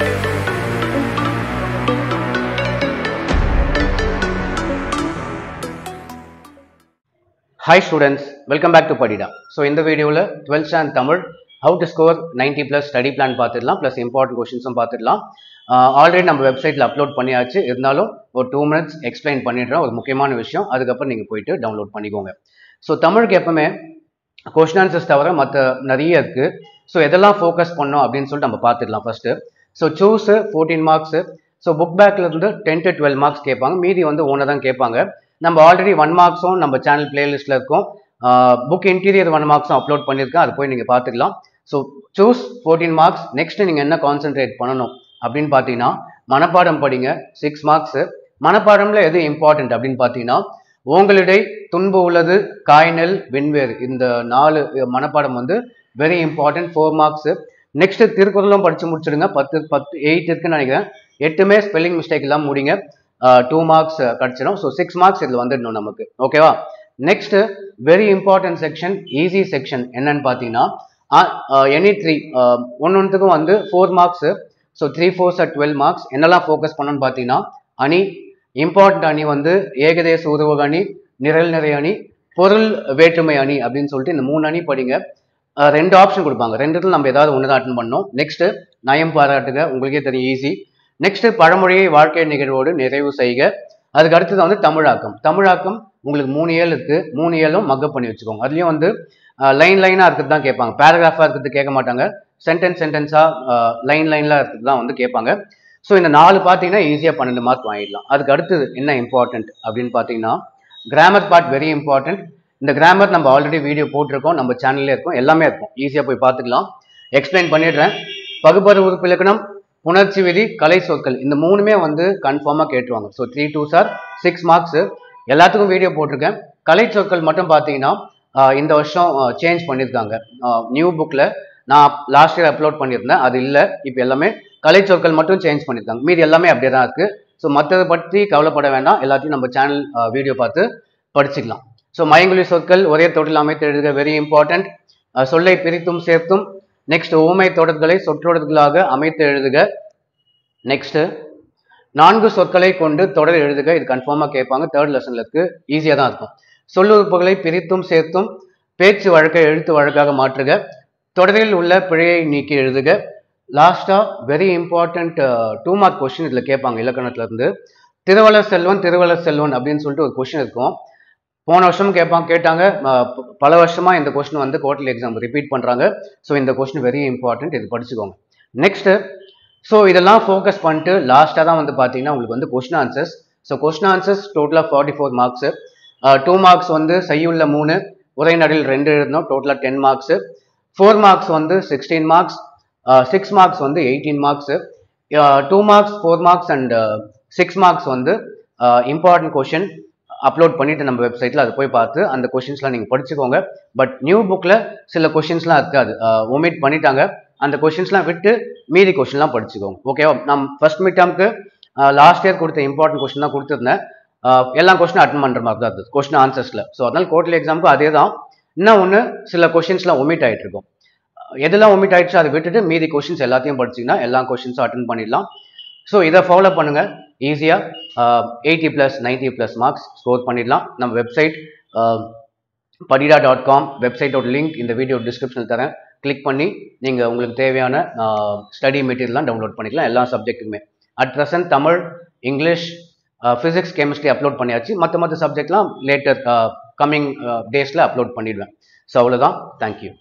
Hi students, welcome back to Padida. So in the video 12th standard Tamil how to score 90 plus study plan பார்த்துடலாம் plus important questions பார்த்துடலாம். Already நம்ம வெப்சைட்டில் upload பண்ணியாச்சு, இருந்தாலும் ஒரு 2 minutes explain பண்ணிடுறோம். ஒரு முக்கியமான விஷயம், அதுக்கப்புறம் நீங்கள் போயிட்டு டவுன்லோட் பண்ணிக்கோங்க. ஸோ தமிழுக்கு எப்பவுமே கொஸ்டின் ஆன்சர்ஸ் தவிர மற்ற நிறைய இருக்குது. ஸோ எதெல்லாம் ஃபோக்கஸ் பண்ணோம் அப்படின்னு சொல்லிட்டு நம்ம பார்த்துடலாம் first. So choose 14 marks. So book பேக்லேருந்து 10 to 12 மார்க்ஸ் கேட்பாங்க, மீதி வந்து ஒன்று தான் கேட்பாங்க. நம்ம ஆல்ரெடி 1 மார்க்ஸும் நம்ம சேனல் பிளேலிஸ்ட்டில் இருக்கும். புக் இன்டீரியர் 1 மார்க்ஸும் அப்லோட் பண்ணியிருக்கேன், அது போய் நீங்கள் பார்த்துக்கலாம். So choose 14 marks. நெக்ஸ்ட்டு நீங்கள் என்ன கான்சென்ட்ரேட் பண்ணணும் அப்படின்னு பார்த்தீங்கன்னா, மனப்பாடம் படிங்க 6 மார்க்ஸு. மனப்பாடமில் எது இம்பார்ட்டன்ட் அப்படின்னு பார்த்தீங்கன்னா, உங்களுடைய துன்பு உள்ளது காய்நெல் வெண்வேறு, இந்த 4 மனப்பாடம் வந்து வெரி இம்பார்ட்டன்ட், 4 மார்க்ஸு. நெக்ஸ்ட்டு திருக்குறளும் படித்து முடிச்சுடுங்க, 8 இருக்குன்னு நினைக்கிறேன். 8மே ஸ்பெல்லிங் மிஸ்டேக் இல்லாமல் முடிங்க, 2 மார்க்ஸ் கிடச்சிடும். ஸோ 6 மார்க்ஸ் இதில் வந்துடணும் நமக்கு, ஓகேவா? Next very important section, easy section என்னன்னு பார்த்தீங்கன்னா, எனி 3 ஒன்றுத்துக்கும் வந்து 4 மார்க்ஸு. So 3 4s 12 marks. என்னெல்லாம் ஃபோக்கஸ் பண்ணணும்னு பார்த்தீங்கன்னா, அணி, இம்பார்ட்டன்ட் அணி வந்து ஏகதேச உருவக அணி, நிரல் நிறை அணி, பொருள் வேற்றுமை அணி அப்படின்னு சொல்லிட்டு இந்த 3 அணி படிங்க. 2 ஆப்ஷன் கொடுப்பாங்க, 2த்துல நம்ம ஏதாவது ஒன்று தான் அட்டன் பண்ணணும். நெக்ஸ்ட்டு நயம் பாராட்டுக, உங்களுக்கே தெரியும், ஈஸி. நெக்ஸ்ட் பழமொழியை வாழ்க்கை நிகழ்வோடு நிறைவு செய்க. அதுக்கு அடுத்தது வந்து தமிழாக்கம். தமிழாக்கம் உங்களுக்கு 3 ஏழு இருக்கு, 3 ஏழும் மக்கப் பண்ணி வச்சுக்கோங்க. அதுலேயும் வந்து லைனாக இருக்கிறது தான் கேட்பாங்க, பேராகிராஃபாக இருக்கிறது கேட்க மாட்டாங்க. சென்டென்ஸாக லைன்லாம் இருக்கிறது தான் வந்து கேட்பாங்க. ஸோ இந்த 4 பார்த்தீங்கன்னா ஈஸியாக 12 மார்க் வாங்கிடலாம். அதுக்கு அடுத்தது என்ன இம்பார்ட்டன்ட் அப்படின்னு பார்த்தீங்கன்னா, கிராமர் பார்ட் வெரி இம்பார்ட்டன்ட். இந்த கிராமர் நம்ம ஆல்ரெடி வீடியோ போட்டிருக்கோம், நம்ம சேனல்லே இருக்கும், எல்லாமே இருக்கும், ஈஸியாக போய் பார்த்துக்கலாம். எக்ஸ்பிளைன் பண்ணிடுறேன். பகுபரு உறுப்பிலக்கணம், புணர்ச்சி விதி, கலை சொற்கள், இந்த 3மே வந்து கன்ஃபார்மாக கேட்டுருவாங்க. So 3 2s 6 marks. எல்லாத்துக்கும் வீடியோ போட்டிருக்கேன். கலை சொற்கள் மட்டும் பார்த்தீங்கன்னா இந்த வருஷம் சேஞ்ச் பண்ணியிருக்காங்க. நியூ புக்கில் நான் லாஸ்ட் இயர் அப்லோட் பண்ணியிருந்தேன், அது இல்லை. இப்போ எல்லாமே கலை சொற்கள் மட்டும் சேஞ்ச் பண்ணியிருக்காங்க, மீதி எல்லாமே அப்படியே தான் இருக்குது. ஸோ மற்றதை பற்றி கவலைப்பட வேண்டாம், எல்லாத்தையும் நம்ம சேனல் வீடியோ பார்த்து படிச்சுக்கலாம். ஸோ மயங்கொலி சொற்கள், ஒரே தொடரில் அமைத்து எழுதுக, வெரி இம்பார்ட்டன்ட். சொல்லை பிரித்தும் சேர்த்தும். நெக்ஸ்ட் ஊமை தொடர்களை சொற்றொடர்களாக அமைத்து எழுதுக. நெக்ஸ்ட் 4 சொற்களை கொண்டு தொடர் எழுதுக, இது கன்ஃபார்மாக கேட்பாங்க, 3rd லெசன்ல இருக்கு, ஈஸியாக தான் இருக்கும். சொல்லுறுப்புகளை பிரித்தும் சேர்த்தும் பேச்சு வழக்கை எழுத்து வழக்காக மாற்றுக. தொடரில் உள்ள பிழையை நீக்கி எழுதுக. லாஸ்டா வெரி இம்பார்ட்டன்ட் 2 மார்க் கொஸ்டின் இதில் கேட்பாங்க இலக்கணத்துல இருந்து. திருவள்ளுவர் செல்வன் அப்படின்னு சொல்லிட்டு ஒரு கொஸ்டின் இருக்கும். போன வருஷமும் கேட்டாங்க, பல வருஷமாக இந்த கொஸ்டின் வந்து குவார்டர்லி எக்ஸாம் ரிப்பீட் பண்ணுறாங்க. ஸோ இந்த கொஸ்டின் வெரி இம்பார்ட்டன்ட், இது படிச்சுக்கோங்க. நெக்ஸ்ட்டு ஸோ இதெல்லாம் ஃபோக்கஸ் பண்ணிட்டு லாஸ்ட்டாக தான் வந்து பார்த்தீங்கன்னா உங்களுக்கு வந்து question answers. So question answers டோட்டலாக 44 மார்க்ஸு. 2 மார்க்ஸ் வந்து செய்யுள்ள 3, உரைநடையில் 2 எழுதணும், டோட்டலாக 10 மார்க்ஸு. 4 மார்க்ஸ் வந்து 16 மார்க்ஸ். 6 மார்க்ஸ் வந்து 18 marks. 2 marks 4 marks and 6 marks வந்து இம்பார்ட்டன்ட் கொஷின் அப்லோட் பண்ணிட்டு நம்ம வெப்சைட்டில் அதை போய் பார்த்து அந்த கொஷின்ஸ்லாம் நீங்கள் படிச்சுக்கோங்க. பட் நியூ புக்கில் சில கொஷின்ஸ்லாம் இருக்காது, ஒமிட் பண்ணிட்டாங்க. அந்த கொஷின்ஸ்லாம் விட்டு மீதி கொஷின்லாம் படிச்சுக்கோங்க, ஓகேவா? நம்ம ஃபர்ஸ்ட் மிட் டேர்முக்கு லாஸ்ட் இயர் கொடுத்த இம்பார்ட்டன்ட் கொஷின் தான் கொடுத்துருந்தேன். எல்லா கொஷினும் அட்டன் பண்ணுற மாதிரி தான் இருந்தது கொஷின் ஆன்சர்ஸில். ஸோ அதனால் குவார்டர்லி எக்ஸாமுக்கு அதே தான். இன்னும் ஒன்று, சில கொஷின்ஸ்லாம் ஒமிட் ஆகிட்டு இருக்கும். எதெல்லாம் ஒமிட் ஆகிடுச்சு அதை விட்டுட்டு மீதி கொஷின்ஸ் எல்லாத்தையும் படிச்சிங்கன்னா எல்லா கொஷின்ஸும் அட்டன் பண்ணிடலாம். ஸோ இதை ஃபாலோ பண்ணுங்கள், ஈஸியாக 80+ 90+ மார்க்ஸ் ஸ்கோர் பண்ணிடலாம். நம்ம வெப்சைட் padida.com வெப்சைட்டோட லிங்க் இந்த வீடியோ டிஸ்கிரிப்ஷனில் தரேன், கிளிக் பண்ணி நீங்கள் உங்களுக்கு தேவையான ஸ்டடி மெட்டீரியல்லாம் டவுன்லோட் பண்ணிக்கலாம், எல்லா சப்ஜெக்ட்டுக்குமே. At present Tamil, English, physics, chemistry upload பண்ணியாச்சு. மற்ற சப்ஜெக்ட்லாம் லேட்டர் கம்மிங் டேஸில் அப்லோட் பண்ணிடுவேன். ஸோ அவ்வளோதான், தேங்க்யூ.